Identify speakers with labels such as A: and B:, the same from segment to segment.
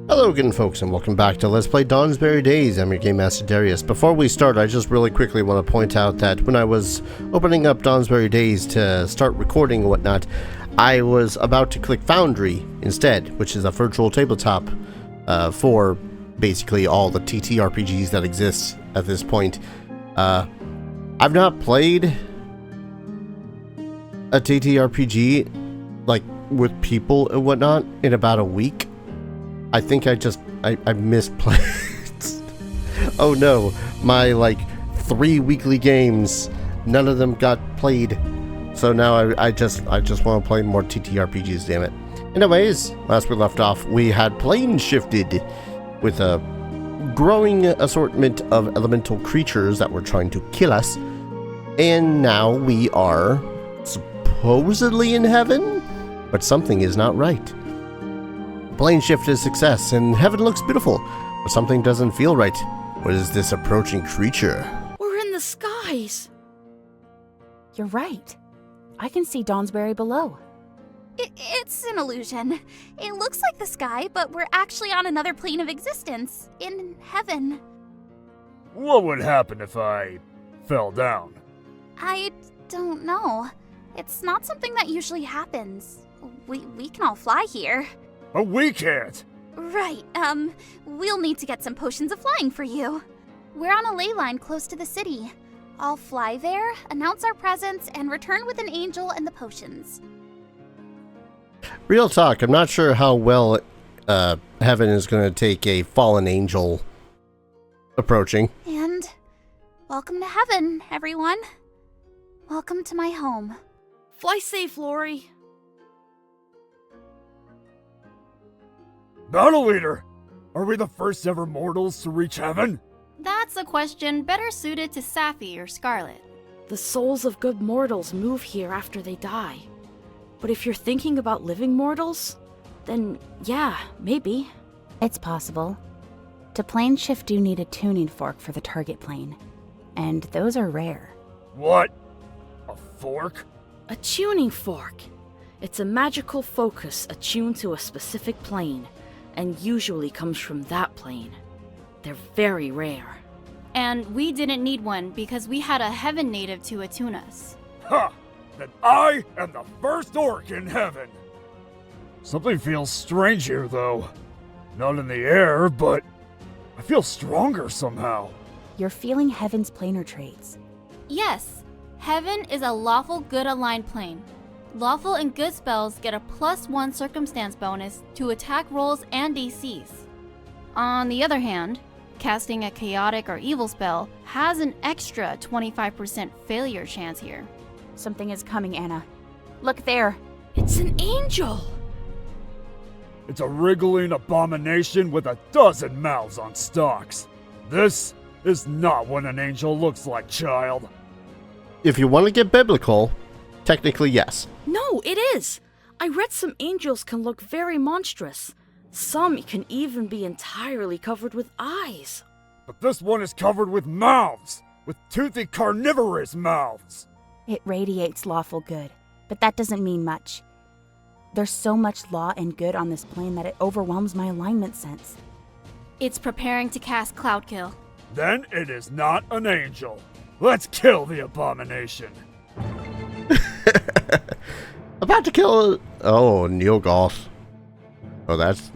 A: Hello again, folks, and welcome back to Let's Play Dawnsbury Days. I'm your Game Master Darius. Before we start, I just really quickly want to point out that when I was opening up Dawnsbury Days to start recording and whatnot, I was about to click Foundry instead, which is a virtual tabletop for basically all the TTRPGs that exist at this point. I've not played a TTRPG, like, with people and whatnot in about a week. I think I misplayed. Oh no, my like 3 weekly games, none of them got played. So now I just want to play more TTRPGs, damn it. Anyways, last we left off, we had plane shifted with a growing assortment of elemental creatures that were trying to kill us. And now we are supposedly in heaven, but something is not right. Plane shift is success, and heaven looks beautiful, but something doesn't feel right. What is this approaching creature?
B: We're in the skies!
C: You're right. I can see Dawnsbury below.
D: It's an illusion. It looks like the sky, but we're actually on another plane of existence. In heaven.
E: What would happen if I fell down?
D: I don't know. It's not something that usually happens. We can all fly here.
E: But we can't!
D: Right, we'll need to get some potions of flying for you. We're on a ley line close to the city. I'll fly there, announce our presence, and return with an angel and the potions.
A: Real talk, I'm not sure how well heaven is going to take a fallen angel approaching.
D: And welcome to heaven, everyone. Welcome to my home.
B: Fly safe, Lori.
E: Battle Leader! Are we the first ever mortals to reach heaven?
F: That's a question better suited to Sapphi or Scarlet.
B: The souls of good mortals move here after they die. But if you're thinking about living mortals, then yeah, maybe.
C: It's possible. To plane shift, you need a tuning fork for the target plane, and those are rare.
E: What? A fork?
B: A tuning fork. It's a magical focus attuned to a specific plane, and usually comes from that plane. They're very rare.
F: And we didn't need one because we had a heaven native to attune us.
E: Ha! Then I am the first orc in heaven! Something feels strange here, though. Not in the air, but I feel stronger somehow.
C: You're feeling heaven's planar traits.
F: Yes, heaven is a lawful good aligned plane. Lawful and good spells get a +1 circumstance bonus to attack rolls and DCs. On the other hand, casting a chaotic or evil spell has an extra 25% failure chance here.
C: Something is coming, Anna. Look there.
B: It's an angel!
E: It's a wriggling abomination with a dozen mouths on stalks. This is not what an angel looks like, child.
A: If you want to get biblical, technically yes.
B: No, it is! I read some angels can look very monstrous. Some can even be entirely covered with eyes.
E: But this one is covered with mouths! With toothy carnivorous mouths!
C: It radiates lawful good, but that doesn't mean much. There's so much law and good on this plane that it overwhelms my alignment sense.
F: It's preparing to cast Cloud Kill.
E: Then it is not an angel. Let's kill the abomination.
A: About to kill. Oh, Neogoth. Oh, that's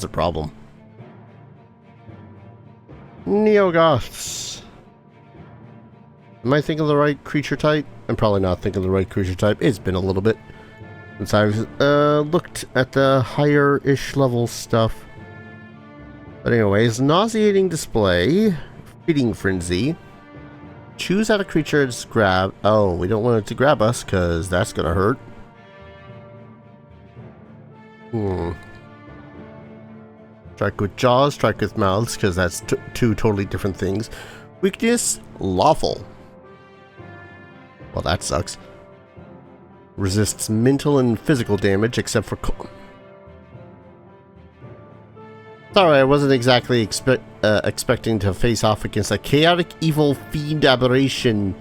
A: a problem. Neogoths. Am I thinking of the right creature type? I'm probably not thinking of the right creature type. It's been a little bit since I've looked at the higher-ish level stuff. But anyways, nauseating display, feeding frenzy. Choose out a creature to grab. Oh, we don't want it to grab us because that's gonna hurt. Strike with jaws, strike with mouths, because that's two totally different things. Weakness, lawful. Well, that sucks. Resists mental and physical damage except for Sorry, I wasn't exactly expecting to face off against a chaotic evil fiend aberration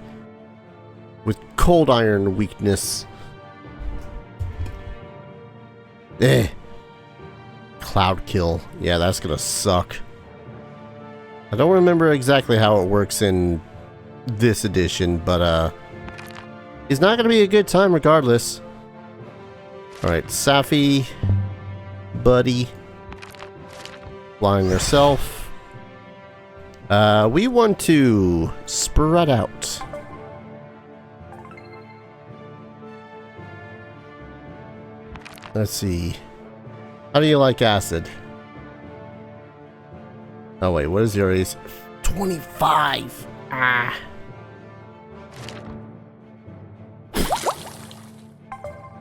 A: with cold iron weakness. cloud kill. Yeah, that's gonna suck. I don't remember exactly how it works in this edition, but it's not gonna be a good time regardless. Alright, Safi, buddy, flying herself. We want to spread out. Let's see. How do you like acid? Oh wait, what is your ace? 25! Ah.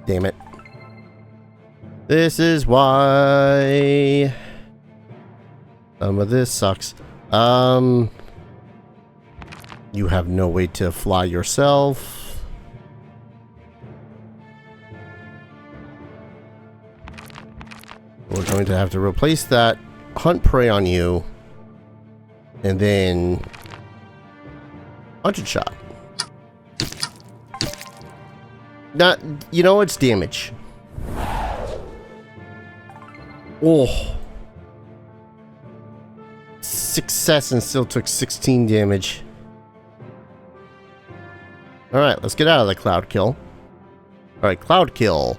A: Damn it. This is why some of this sucks. You have no way to fly yourself. We're going to have to replace that, hunt prey on you, and then 100 shot. Not, you know, it's damage. Oh. Success and still took 16 damage. Alright, let's get out of the cloud kill. Alright, cloud kill.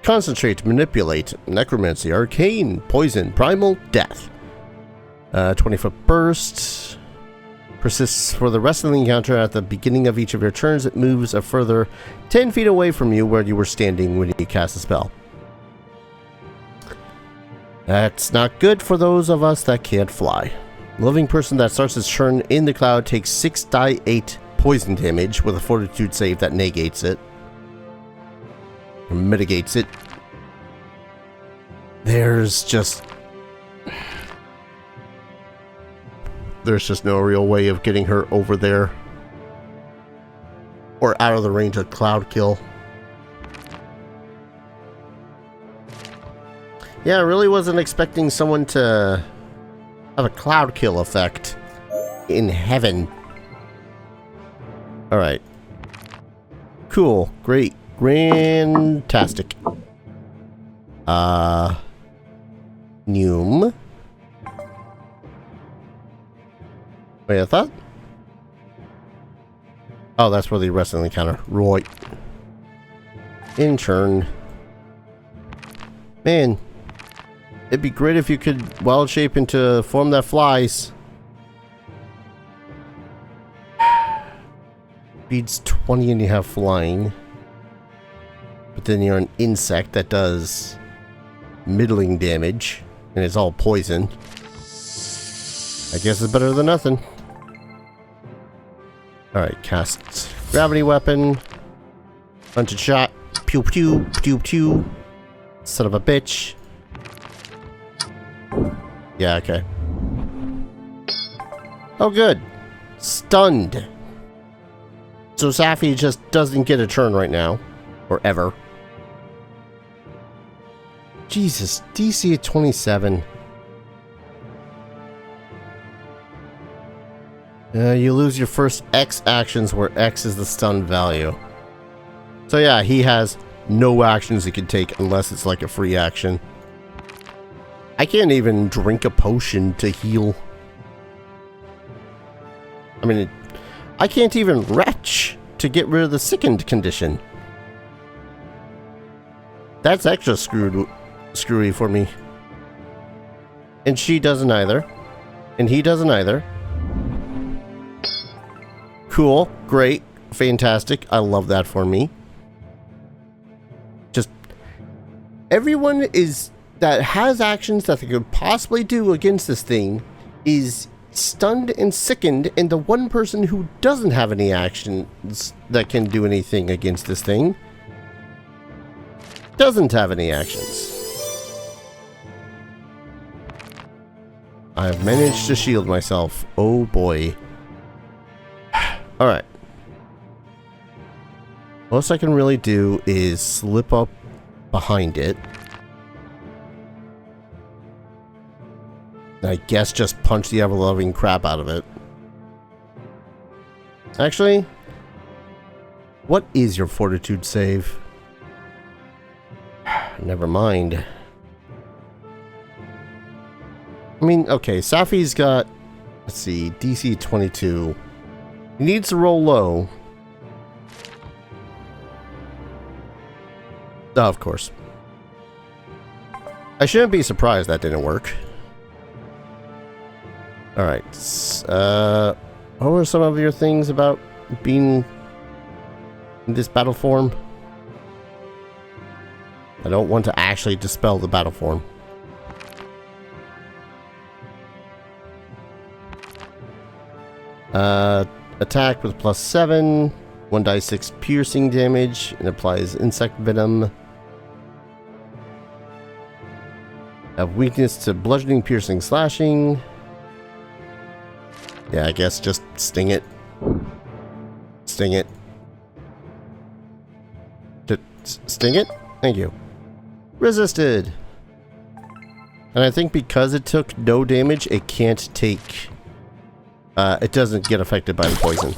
A: Concentrate, manipulate, necromancy, arcane, poison, primal, death. 20-foot burst. Persists for the rest of the encounter. At the beginning of each of your turns, it moves a further 10 feet away from you where you were standing when you cast a spell. That's not good for those of us that can't fly. The living person that starts its turn in the cloud takes 6d8 poison damage with a fortitude save that negates it. Or mitigates it. There's just no real way of getting her over there. Or out of the range of cloud kill. Yeah, I really wasn't expecting someone to have a cloud kill effect in heaven. Alright. Cool. Great. Grantastic. Noom. Wait, I thought? Oh, that's where the rest of the encounter. Right. In turn. Man. It'd be great if you could wild shape into form that flies. Speed's 20 and you have flying. But then you're an insect that does middling damage. And it's all poison. I guess it's better than nothing. Alright, cast gravity weapon. Bunch of shot. Pew pew pew pew. Son of a bitch. Yeah, okay. Oh, good. Stunned. So Safi just doesn't get a turn right now. Or ever. Jesus, DC at 27. You lose your first X actions where X is the stun value. So yeah, he has no actions he can take unless it's like a free action. I can't even drink a potion to heal. I mean, I can't even retch to get rid of the sickened condition. That's extra screwy for me. And she doesn't either. And he doesn't either. Cool. Great. Fantastic. I love that for me. Just everyone that has actions that they could possibly do against this thing is stunned and sickened, and the one person who doesn't have any actions that can do anything against this thing doesn't have any actions. I've managed to shield myself. Oh boy. Alright. Most I can really do is slip up behind it. I guess just punch the ever-loving crap out of it. Actually, what is your fortitude save? Never mind. I mean, okay, Safi's got, let's see, DC 22. He needs to roll low. Oh, of course. I shouldn't be surprised that didn't work. Alright. What were some of your things about being in this battle form? I don't want to actually dispel the battle form. Attack with +7, 1d6 piercing damage, and applies insect venom. Have weakness to bludgeoning, piercing, slashing. Yeah, I guess just sting it. Sting it. Sting it? Thank you. Resisted. And I think because it took no damage, it can't take... it doesn't get affected by the poison.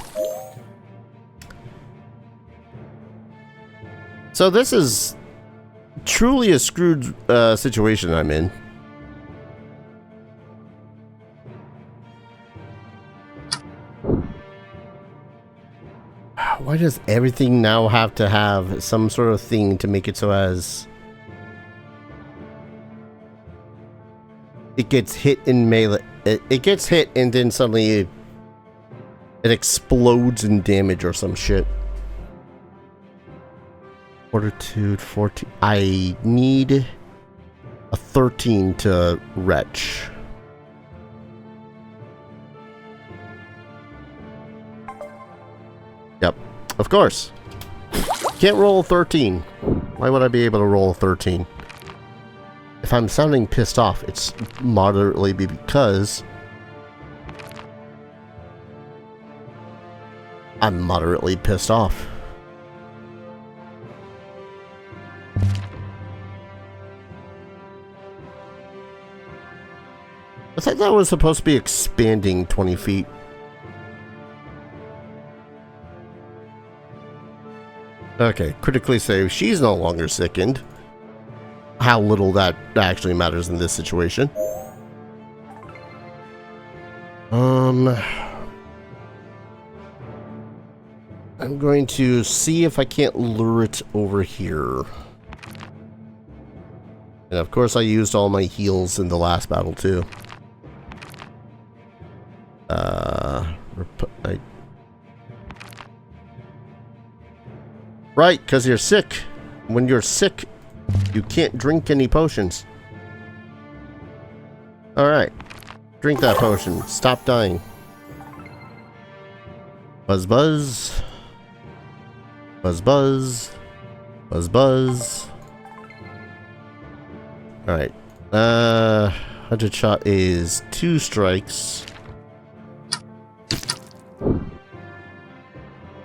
A: So this is truly a screwed situation I'm in. Why does everything now have to have some sort of thing to make it so as it gets hit in melee? It gets hit and then suddenly it explodes in damage or some shit. Fortitude 14. I need a 13 to retch. Yep, of course. Can't roll a 13. Why would I be able to roll a 13? If I'm sounding pissed off, it's moderately because I'm moderately pissed off. I thought that was supposed to be expanding 20 feet. Okay, critically save. She's no longer sickened. How little that actually matters in this situation. I'm going to see if I can't lure it over here. And of course I used all my heals in the last battle too. Right, because you're sick. When you're sick, you can't drink any potions. Alright. Drink that potion. Stop dying. Buzz buzz. Buzz buzz. Buzz buzz. Alright. 100 shot is 2 strikes.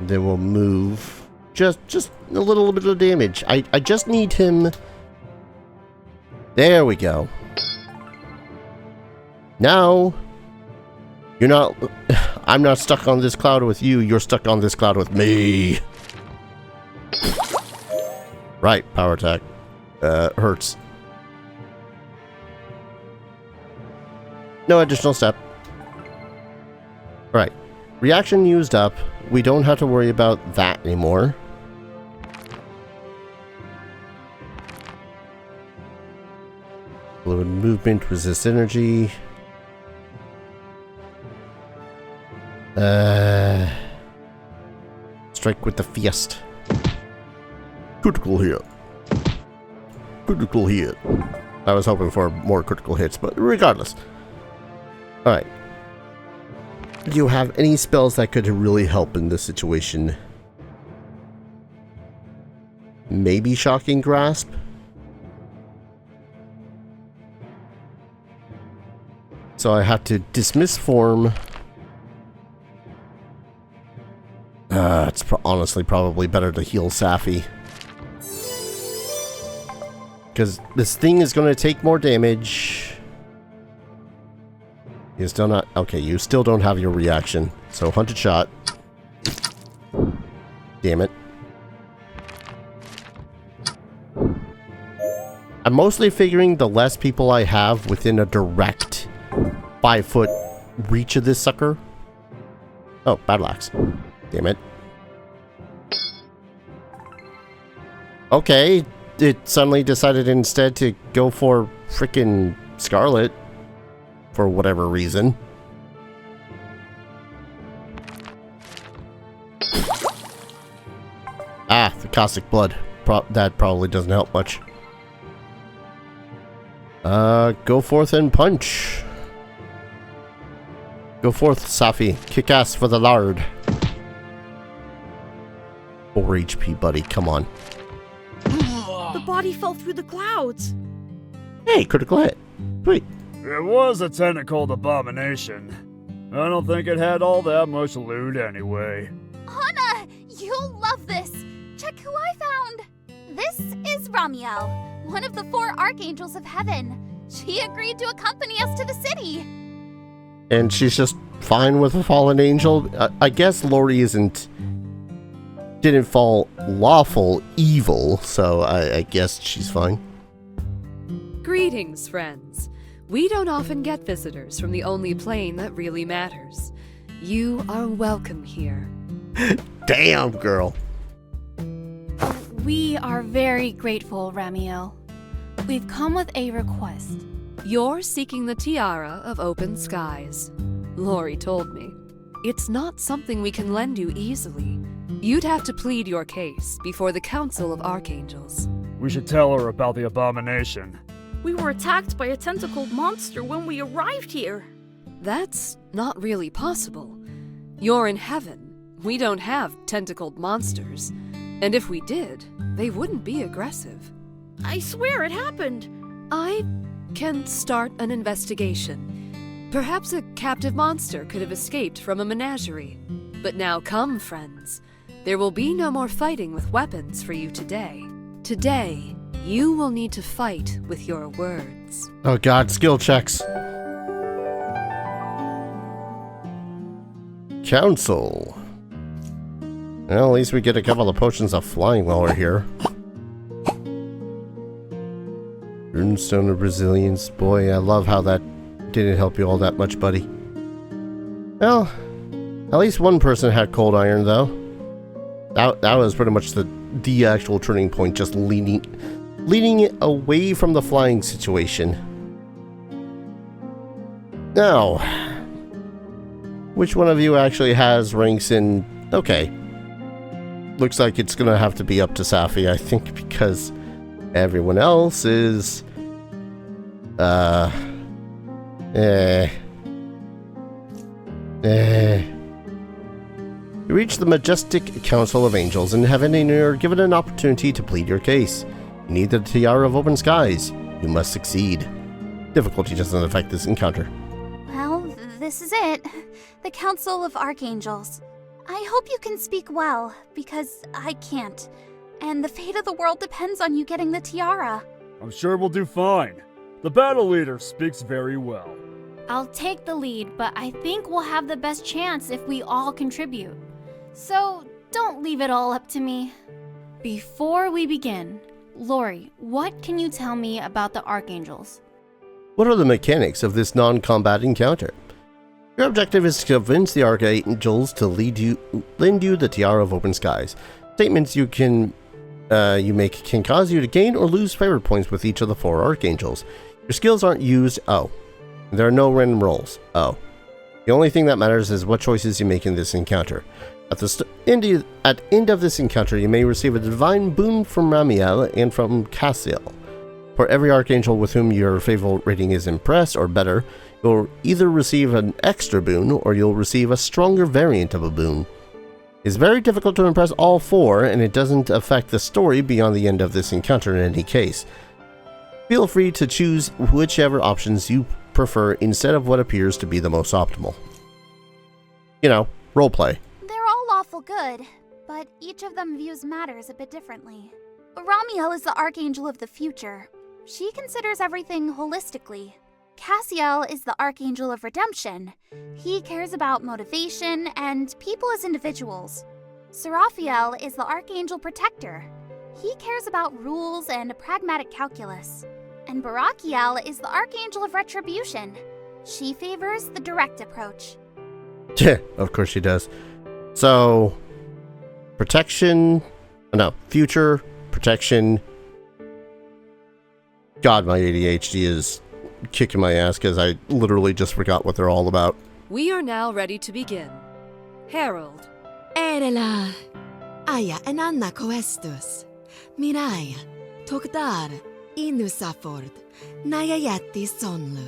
A: Then we'll move. Just a little bit of damage. I just need him. There we go. Now, you're not. I'm not stuck on this cloud with you. You're stuck on this cloud with me. Right, power attack. Hurts. No additional step. Right. Reaction used up. We don't have to worry about that anymore. Fluid movement, resist energy. Strike with the fist. Critical hit. Critical hit. I was hoping for more critical hits, but regardless. Alright. Do you have any spells that could really help in this situation? Maybe Shocking Grasp? So I have to dismiss form. It's honestly probably better to heal Safi. Because this thing is going to take more damage. You're still not... Okay, you still don't have your reaction. So 100 shot. Damn it. I'm mostly figuring the less people I have within a direct 5-foot reach of this sucker. Oh, battle axe. Damn it. Okay, it suddenly decided instead to go for frickin' Scarlet. For whatever reason. Ah, the caustic blood. That probably doesn't help much. Go forth and punch. Go forth, Safi. Kick ass for the lard. 4 HP, buddy. Come on.
B: The body fell through the clouds.
A: Hey, critical hit. Sweet.
E: It was a tentacled abomination. I don't think it had all that much loot anyway.
D: Hana, you'll love this. Check who I found. This is Ramiel, one of the 4 Archangels of Heaven. She agreed to accompany us to the city.
A: And she's just fine with a fallen angel? I guess Lori didn't fall lawful evil, so I guess she's fine.
G: Greetings, friends. We don't often get visitors from the only plane that really matters. You are welcome here.
A: Damn, girl.
F: We are very grateful, Ramiel. We've come with a request.
G: You're seeking the tiara of open skies. Lori told me. It's not something we can lend you easily. You'd have to plead your case before the Council of Archangels.
E: We should tell her about the abomination.
B: We were attacked by a tentacled monster when we arrived here.
G: That's not really possible. You're in heaven. We don't have tentacled monsters. And if we did, they wouldn't be aggressive.
B: I swear it happened.
G: I can start an investigation. Perhaps a captive monster could have escaped from a menagerie. But now come, friends. There will be no more fighting with weapons for you today. Today, you will need to fight with your words.
A: Oh god, skill checks. Council. Well, at least we get a couple of potions of flying while we're here. Runestone of Resilience. Boy, I love how that didn't help you all that much, buddy. Well, at least one person had cold iron, though. That was pretty much the actual turning point, just leading it away from the flying situation. Now, which one of you actually has ranks in... Okay. Looks like it's gonna have to be up to Safi, I think, because everyone else is... You reach the majestic Council of Angels in heaven and you're given an opportunity to plead your case. You need the tiara of open skies. You must succeed. Difficulty doesn't affect this encounter.
D: Well, this is it. The Council of Archangels. I hope you can speak well, because I can't. And the fate of the world depends on you getting the tiara.
E: I'm sure we'll do fine. The battle leader speaks very well.
F: I'll take the lead, but I think we'll have the best chance if we all contribute. So, don't leave it all up to me. Before we begin, Lori, what can you tell me about the Archangels?
A: What are the mechanics of this non-combat encounter? Your objective is to convince the Archangels to lend you the Tiara of Open Skies. Statements you make can cause you to gain or lose favor points with each of the 4 Archangels. Your skills aren't used. Oh. There are no random rolls. Oh. The only thing that matters is what choices you make in this encounter. At the end of this encounter, you may receive a divine boon from Ramiel and from Cassiel. For every Archangel with whom your favorite rating is impressed or better, you'll either receive an extra boon or you'll receive a stronger variant of a boon. It's very difficult to impress all 4, and it doesn't affect the story beyond the end of this encounter in any case. Feel free to choose whichever options you prefer instead of what appears to be the most optimal. You know, roleplay.
D: They're all lawful good, but each of them views matters a bit differently. Ramiel is the Archangel of the future. She considers everything holistically. Cassiel is the Archangel of redemption. He cares about motivation and people as individuals. Seraphiel is the Archangel protector. He cares about rules and pragmatic calculus. And Barakiel is the Archangel of retribution. She favors the direct approach.
A: Yeah, of course she does. So, protection. No, future, protection. God, my ADHD is kicking my ass because I literally just forgot what they're all about.
G: We are now ready to begin. Harold.
H: Erela. Aya enanna coestus. Mirai. Tokdar. Inusaford. Nayayati sonlu.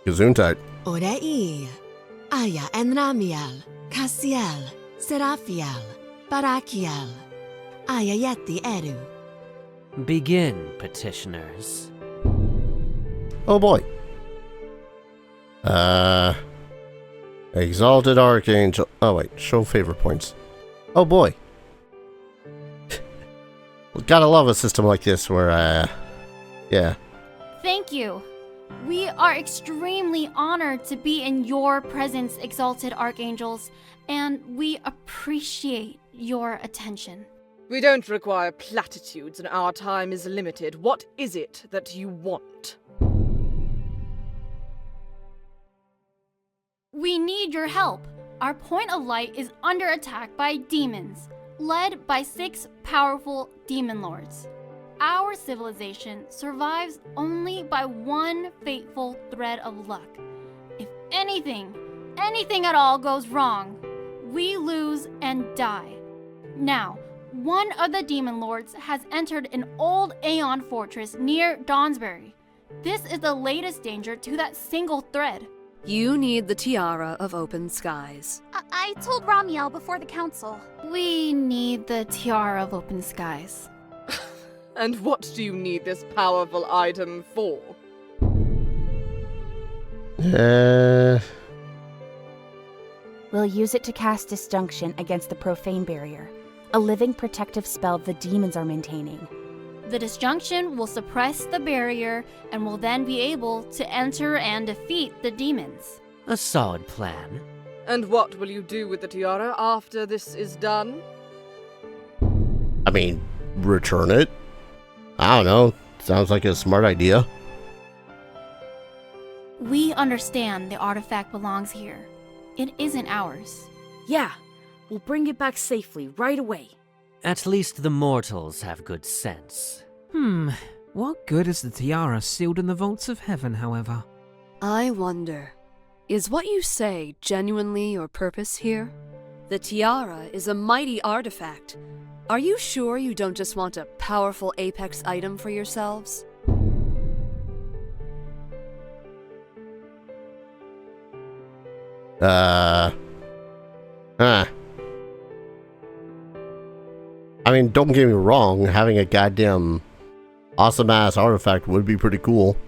A: Gesundheit.
H: Orei. Aya enramiel. Cassiel. Seraphiel. Barakiel. Ayayeti eru.
I: Begin, petitioners.
A: Oh boy. Exalted Archangel. Oh wait, show favor points. Oh boy. Gotta love a system like this where, yeah.
F: Thank you. We are extremely honored to be in your presence, Exalted Archangels, and we appreciate your attention.
J: We don't require platitudes and our time is limited. What is it that you want?
F: We need your help. Our point of light is under attack by demons, led by 6 powerful demon lords. Our civilization survives only by one fateful thread of luck. If anything at all goes wrong, we lose and die. Now, one of the demon lords has entered an old Aeon fortress near Dawnsbury. This is the latest danger to that single thread.
G: You need the Tiara of Open Skies.
D: I told Ramiel before the council.
F: We need the Tiara of Open Skies.
J: And what do you need this powerful item for?
C: We'll use it to cast Disjunction against the Profane Barrier, a living protective spell the demons are maintaining.
F: The disjunction will suppress the barrier and will then be able to enter and defeat the demons.
I: A solid plan.
J: And what will you do with the tiara after this is done?
A: I mean, return it? I don't know. Sounds like a smart idea.
F: We understand the artifact belongs here. It isn't ours.
B: Yeah, we'll bring it back safely right away.
I: At least the mortals have good sense.
K: What good is the tiara sealed in the vaults of heaven, however?
G: I wonder, is what you say genuinely your purpose here? The tiara is a mighty artifact. Are you sure you don't just want a powerful apex item for yourselves?
A: I mean, don't get me wrong, having a goddamn awesome-ass artifact would be pretty cool.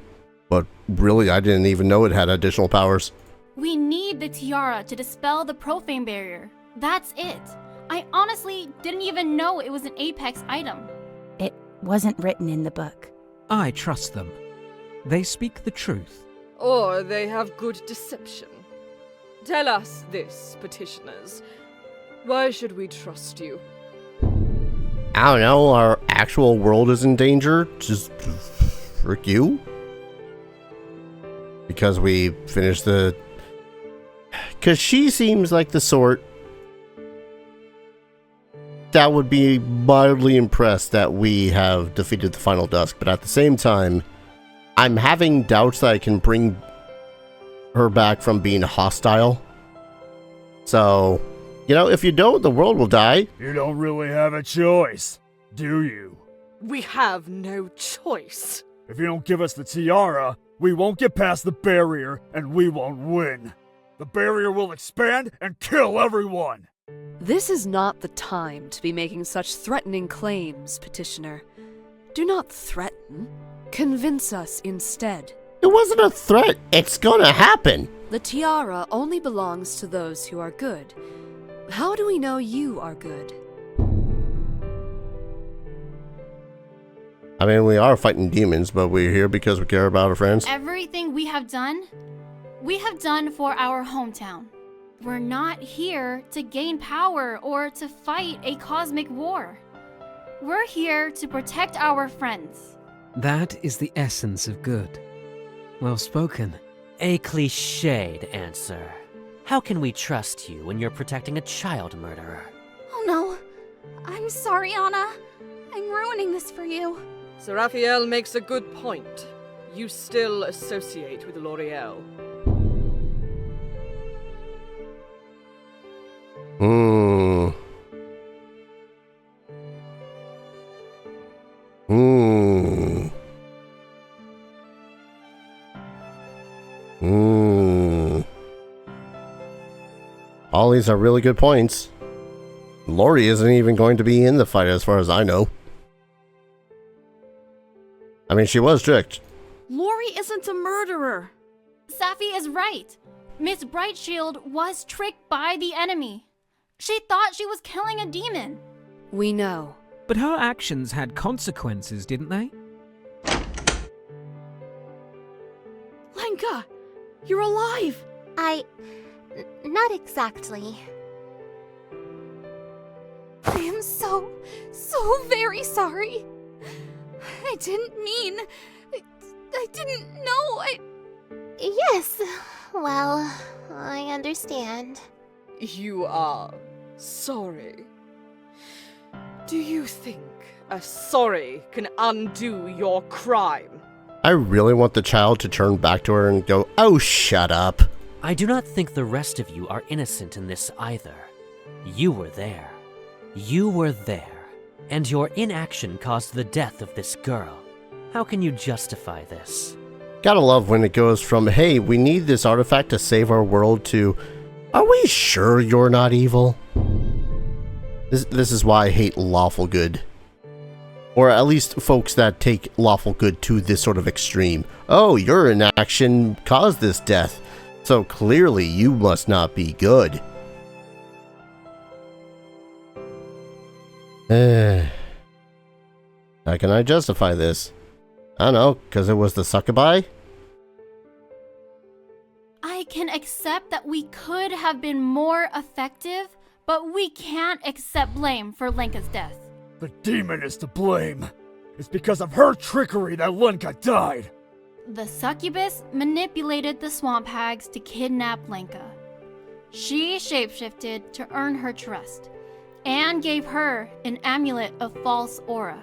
A: But really, I didn't even know it had additional powers.
F: We need the tiara to dispel the profane barrier. That's it. I honestly didn't even know it was an Apex item.
C: It wasn't written in the book.
K: I trust them. They speak the truth.
J: Or they have good deception. Tell us this, petitioners. Why should we trust you?
A: I don't know, our actual world is in danger? Just frick you? Because we finished the... Because she seems like the sort that would be mildly impressed that we have defeated the Final Dusk, but at the same time, I'm having doubts that I can bring her back from being hostile. So, you know, if you don't, the world will die.
E: You don't really have a choice, do you?
J: We have no choice.
E: If you don't give us the tiara, we won't get past the barrier, and we won't win. The barrier will expand and kill everyone!
G: This is not the time to be making such threatening claims, petitioner. Do not threaten. Convince us instead.
A: It wasn't a threat. It's gonna happen.
G: The tiara only belongs to those who are good. How do we know you are good?
A: I mean, we are fighting demons, but we're here because we care about our friends.
F: Everything we have done for our hometown. We're not here to gain power or to fight a cosmic war. We're here to protect our friends.
K: That is the essence of good. Well spoken.
I: A cliched answer. How can we trust you when you're protecting a child murderer?
D: Oh no. I'm sorry, Anna. I'm ruining this for you.
J: Sir Raphael makes a good point. You still associate with L'Oreal.
A: All these are really good points. Lori isn't even going to be in the fight as far as I know. I mean, she was tricked.
B: Lori isn't a murderer.
F: Safi is right. Miss Brightshield was tricked by the enemy. She thought she was killing a demon.
G: We know.
K: But her actions had consequences, didn't they?
B: Lenka, you're alive.
D: Not exactly. I am so very sorry. I didn't mean... I didn't know.
L: Yes, well, I understand.
J: You are sorry. Do you think a sorry can undo your crime?
A: I really want the child to turn back to her and go, "Oh, shut up."
I: I do not think the rest of you are innocent in this either. You were there. You were there. And your inaction caused the death of this girl. How can you justify this?
A: Gotta love when it goes from, "Hey, we need this artifact to save our world," to, "Are we sure you're not evil?" This is why I hate lawful good. Or at least folks that take lawful good to this sort of extreme. Oh, your inaction caused this death, so clearly you must not be good. How can I justify this? I don't know, because it was the succubi?
F: I can accept that we could have been more effective, but we can't accept blame for Lenka's death.
E: The demon is to blame. It's because of her trickery that Lenka died.
F: The succubus manipulated the swamp hags to kidnap Lenka. She shapeshifted to earn her trust, and gave her an amulet of false aura.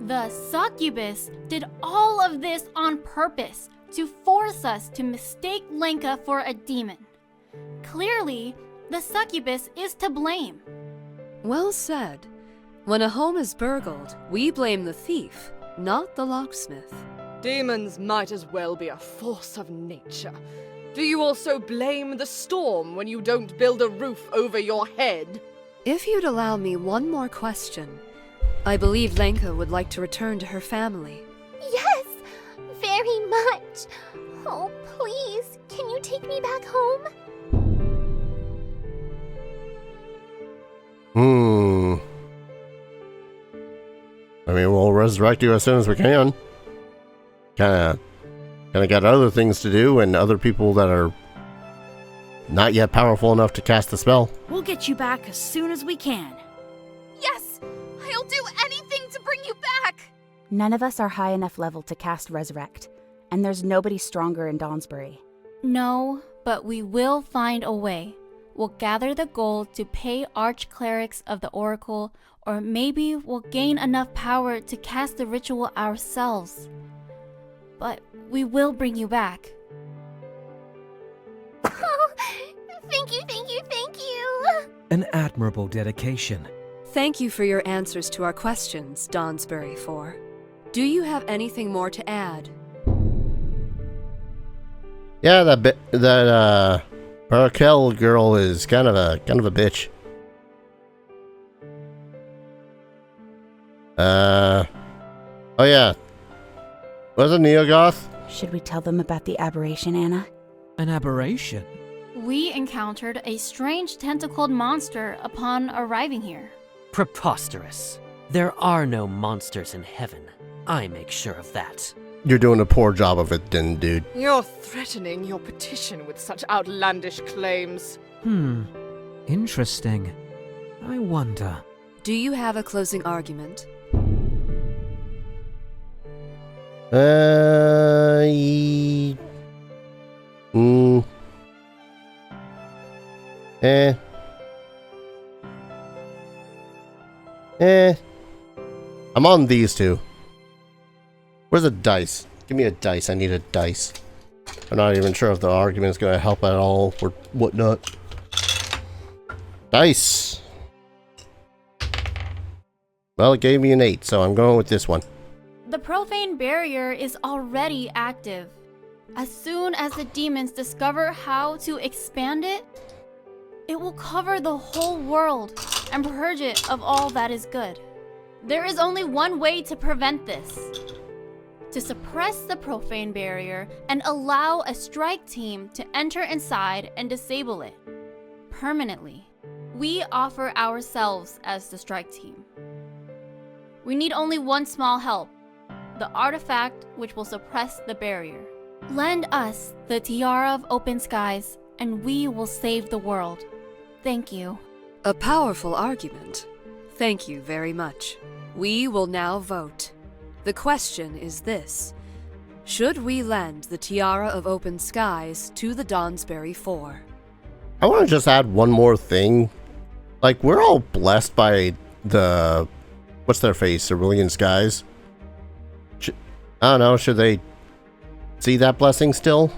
F: The succubus did all of this on purpose to force us to mistake Lenka for a demon. Clearly, the succubus is to blame.
G: Well said. When a home is burgled, we blame the thief, not the locksmith.
J: Demons might as well be a force of nature. Do you also blame the storm when you don't build a roof over your head?
G: If you'd allow me one more question, I believe Lenka would like to return to her family.
L: Yes, very much. Oh, please, can you take me back home?
A: I mean, we'll resurrect you as soon as we can. Kinda got other things to do and other people that are not yet powerful enough to cast the spell.
B: We'll get you back as soon as we can.
D: Yes! I'll do anything to bring you back!
C: None of us are high enough level to cast Resurrect, and there's nobody stronger in Dawnsbury.
F: No, but we will find a way. We'll gather the gold to pay arch-clerics of the Oracle, or maybe we'll gain enough power to cast the ritual ourselves. But we will bring you back.
L: Oh, thank you, thank you, thank you!
K: An admirable dedication.
G: Thank you for your answers to our questions, Dawnsbury 4. Do you have anything more to add?
A: Yeah, that Raquel girl is kind of a bitch. Oh yeah. Was it Neogoth?
C: Should we tell them about the aberration, Anna?
K: An aberration?
F: We encountered a strange tentacled monster upon arriving here.
I: Preposterous. There are no monsters in heaven. I make sure of that.
A: You're doing a poor job of it then, dude.
J: You're threatening your petition with such outlandish claims.
K: Interesting. I wonder.
G: Do you have a closing argument?
A: Eh. I'm on these two. Where's a dice? Give me a dice. I need a dice. I'm not even sure if the argument is going to help at all or whatnot. Dice. Well, it gave me an 8, so I'm going with this one.
F: The profane barrier is already active. As soon as the demons discover how to expand it, it will cover the whole world and purge it of all that is good. There is only one way to prevent this. To suppress the profane barrier and allow a strike team to enter inside and disable it permanently. We offer ourselves as the strike team. We need only one small help, the artifact which will suppress the barrier. Lend us the Tiara of Open Skies, and we will save the world. Thank you.
G: A powerful argument. Thank you very much. We will now vote. The question is this. Should we lend the Tiara of Open Skies to the Dawnsbury 4?
A: I want to just add one more thing. Like, we're all blessed by the... What's their face? Cerulean Skies? I don't know, should they see that blessing still?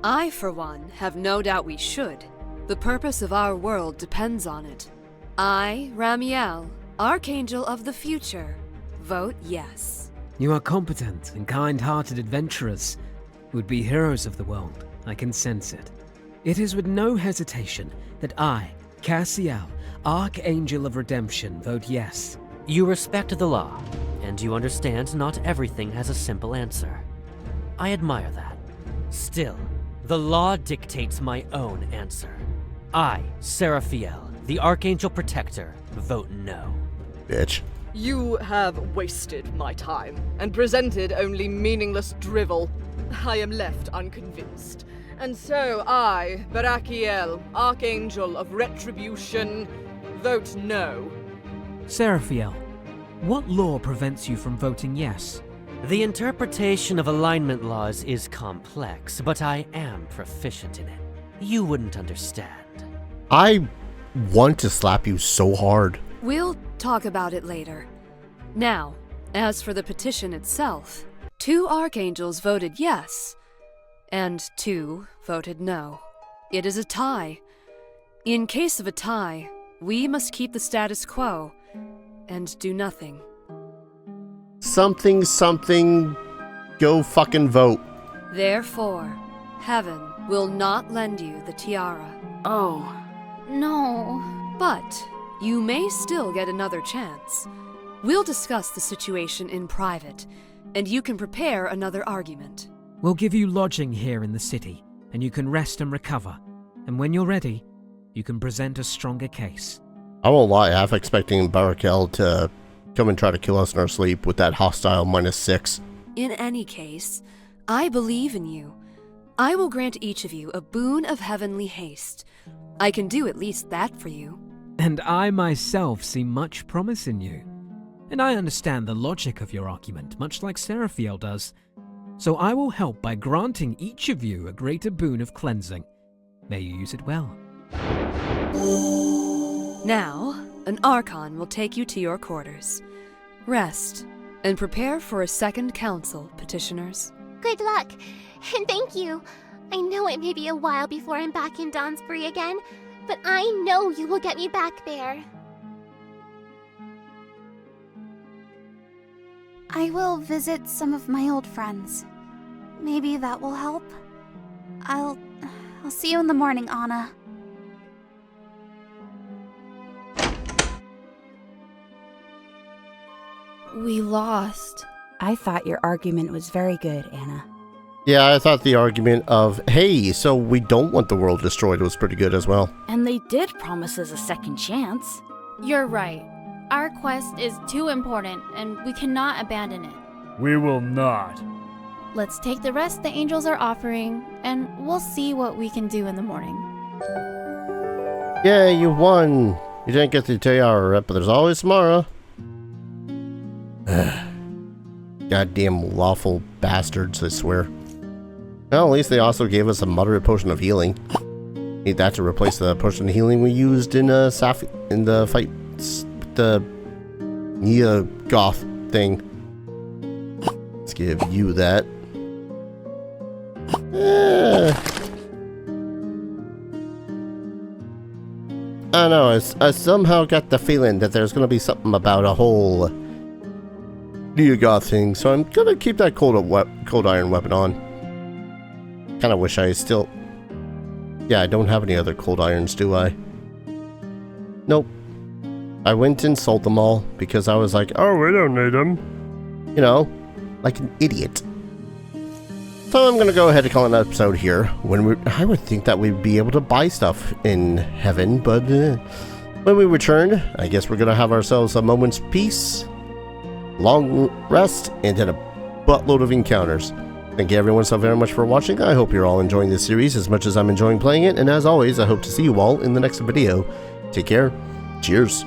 G: I, for one, have no doubt we should. The purpose of our world depends on it. I, Ramiel, Archangel of the Future, vote yes.
K: You are competent and kind-hearted adventurers who would be heroes of the world. I can sense it. It is with no hesitation that I, Cassiel, Archangel of Redemption, vote yes.
I: You respect the law, and you understand not everything has a simple answer. I admire that. Still, the law dictates my own answer. I, Seraphiel, the Archangel Protector, vote no.
A: Bitch.
J: You have wasted my time and presented only meaningless drivel. I am left unconvinced. And so I, Barakiel, Archangel of Retribution, vote no.
K: Seraphiel, what law prevents you from voting yes?
I: The interpretation of alignment laws is complex, but I am proficient in it. You wouldn't understand.
A: I want to slap you so hard.
G: We'll talk about it later. Now, as for the petition itself, 2 archangels voted yes, and 2 voted no. It is a tie. In case of a tie, we must keep the status quo and do nothing.
A: Something, go fucking vote.
G: Therefore, heaven will not lend you the tiara.
B: Oh.
F: No.
G: But you may still get another chance. We'll discuss the situation in private, and you can prepare another argument.
K: We'll give you lodging here in the city, and you can rest and recover. And when you're ready, you can present a stronger case.
A: I won't lie, half expecting Barakel to come and try to kill us in our sleep with that hostile -6.
G: In any case, I believe in you. I will grant each of you a boon of heavenly haste. I can do at least that for you.
K: And I myself see much promise in you. And I understand the logic of your argument, much like Seraphiel does. So I will help by granting each of you a greater boon of cleansing. May you use it well.
G: Now, an Archon will take you to your quarters. Rest, and prepare for a second council, petitioners.
L: Good luck, and thank you. I know it may be a while before I'm back in Dawnsbury again, but I know you will get me back there.
D: I will visit some of my old friends. Maybe that will help. I'll see you in the morning, Anna.
F: We lost.
C: I thought your argument was very good, Anna.
A: Yeah, I thought the argument of, hey, so we don't want the world destroyed was pretty good as well.
B: And they did promise us a second chance.
F: You're right. Our quest is too important, and we cannot abandon it.
E: We will not.
F: Let's take the rest the angels are offering, and we'll see what we can do in the morning.
A: Yeah, you won. You didn't get the tiara yet, but there's always tomorrow. Goddamn lawful bastards, I swear. Well, at least they also gave us a moderate potion of healing. Need that to replace the potion of healing we used in the fights with the Nia Goth thing. Let's give you that. I don't know, I somehow got the feeling that there's gonna be something about a whole Nia Goth thing, so I'm gonna keep that cold iron weapon on. Kinda wish I still... Yeah, I don't have any other cold irons, do I? Nope. I went and sold them all because I was like, oh, we don't need them. You know, like an idiot. So I'm gonna go ahead and call an episode here. I would think that we'd be able to buy stuff in heaven, but when we return, I guess we're gonna have ourselves a moment's peace, long rest, and then a buttload of encounters. Thank you everyone so very much for watching. I hope you're all enjoying this series as much as I'm enjoying playing it, and as always, I hope to see you all in the next video. Take care. Cheers.